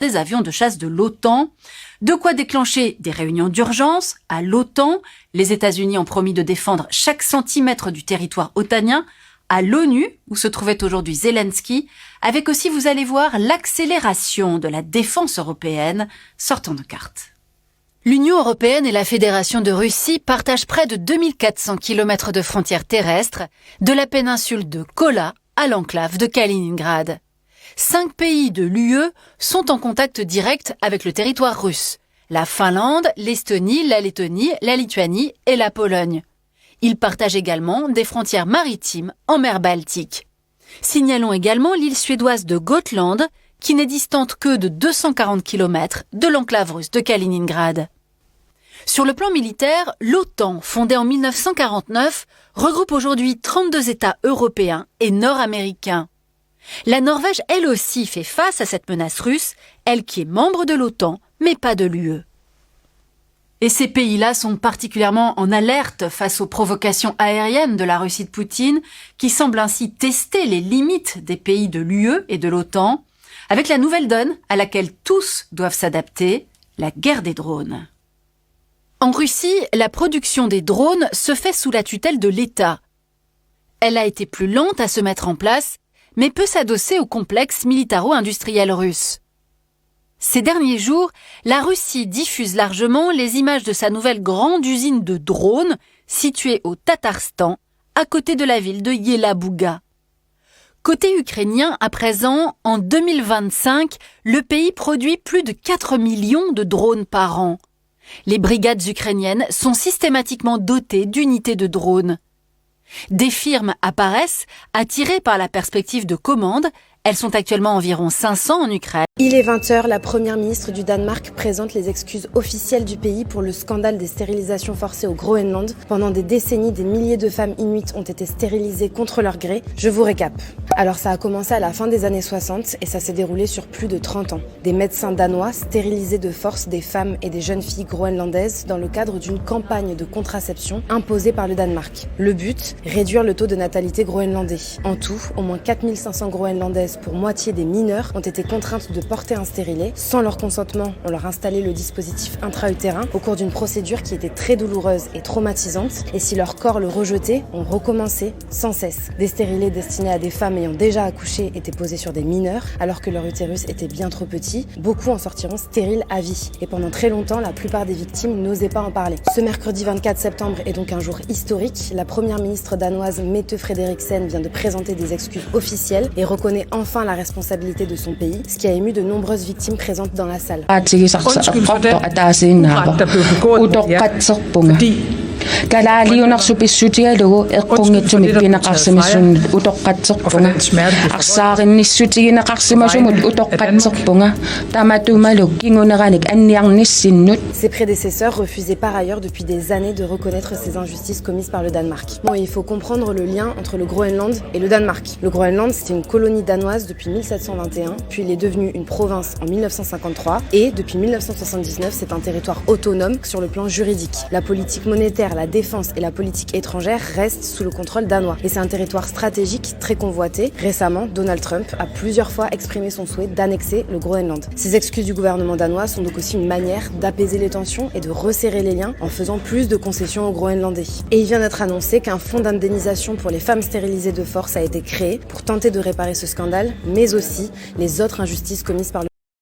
des avions de chasse de l'OTAN. De quoi déclencher des réunions d'urgence. À l'OTAN, les États-Unis ont promis de défendre chaque centimètre du territoire otanien. À l'ONU, où se trouvait aujourd'hui Zelensky, avec aussi, vous allez voir, l'accélération de la défense européenne sortant de carte. L'Union européenne et la Fédération de Russie partagent près de 2400 km de frontières terrestres, de la péninsule de Kola à l'enclave de Kaliningrad. 5 pays de l'UE sont en contact direct avec le territoire russe. La Finlande, l'Estonie, la Lettonie, la Lituanie et la Pologne. Ils partagent également des frontières maritimes en mer Baltique. Signalons également l'île suédoise de Gotland, qui n'est distante que de 240 km de l'enclave russe de Kaliningrad. Sur le plan militaire, l'OTAN, fondée en 1949, regroupe aujourd'hui 32 États européens et nord-américains. La Norvège, elle aussi, fait face à cette menace russe, elle qui est membre de l'OTAN, mais pas de l'UE. Et ces pays-là sont particulièrement en alerte face aux provocations aériennes de la Russie de Poutine, qui semble ainsi tester les limites des pays de l'UE et de l'OTAN, avec la nouvelle donne à laquelle tous doivent s'adapter, la guerre des drones. En Russie, la production des drones se fait sous la tutelle de l'État. Elle a été plus lente à se mettre en place, mais peut s'adosser au complexe militaro-industriel russe. Ces derniers jours, la Russie diffuse largement les images de sa nouvelle grande usine de drones située au Tatarstan, à côté de la ville de Yelabuga. Côté ukrainien, à présent, en 2025, le pays produit plus de 4 millions de drones par an. Les brigades ukrainiennes sont systématiquement dotées d'unités de drones. Des firmes apparaissent, attirées par la perspective de commandes. Elles sont actuellement environ 500 en Ukraine. Il est 20h, la première ministre du Danemark présente les excuses officielles du pays pour le scandale des stérilisations forcées au Groenland. Pendant des décennies, des milliers de femmes inuites ont été stérilisées contre leur gré. Je vous récap. Alors ça a commencé à la fin des années 60 et ça s'est déroulé sur plus de 30 ans. Des médecins danois stérilisaient de force des femmes et des jeunes filles groenlandaises dans le cadre d'une campagne de contraception imposée par le Danemark. Le but, réduire le taux de natalité groenlandais. En tout, au moins 4500 groenlandaises pour moitié des mineurs ont été contraintes de porter un stérilet. Sans leur consentement, on leur installait le dispositif intra-utérin au cours d'une procédure qui était très douloureuse et traumatisante. Et si leur corps le rejetait, on recommençait sans cesse. Des stérilets destinés à des femmes ayant déjà accouché étaient posés sur des mineurs, alors que leur utérus était bien trop petit. Beaucoup en sortiront stériles à vie. Et pendant très longtemps, la plupart des victimes n'osaient pas en parler. Ce mercredi 24 septembre est donc un jour historique. La première ministre danoise Mette Frederiksen vient de présenter des excuses officielles et reconnaît enfin la responsabilité de son pays, ce qui a ému de nombreuses victimes présentes dans la salle. Ses prédécesseurs refusaient par ailleurs depuis des années de reconnaître ces injustices commises par le Danemark. Bon, il faut comprendre le lien entre le Groenland et le Danemark. Le Groenland, c'était une colonie danoise depuis 1721, puis il est devenu une province en 1953 et depuis 1979, c'est un territoire autonome sur le plan juridique. La politique monétaire, la défense et la politique étrangère restent sous le contrôle danois. Et c'est un territoire stratégique très convoité. Récemment, Donald Trump a plusieurs fois exprimé son souhait d'annexer le Groenland. Ces excuses du gouvernement danois sont donc aussi une manière d'apaiser les tensions et de resserrer les liens en faisant plus de concessions aux Groenlandais. Et il vient d'être annoncé qu'un fonds d'indemnisation pour les femmes stérilisées de force a été créé pour tenter de réparer ce scandale, mais aussi les autres injustices commises par le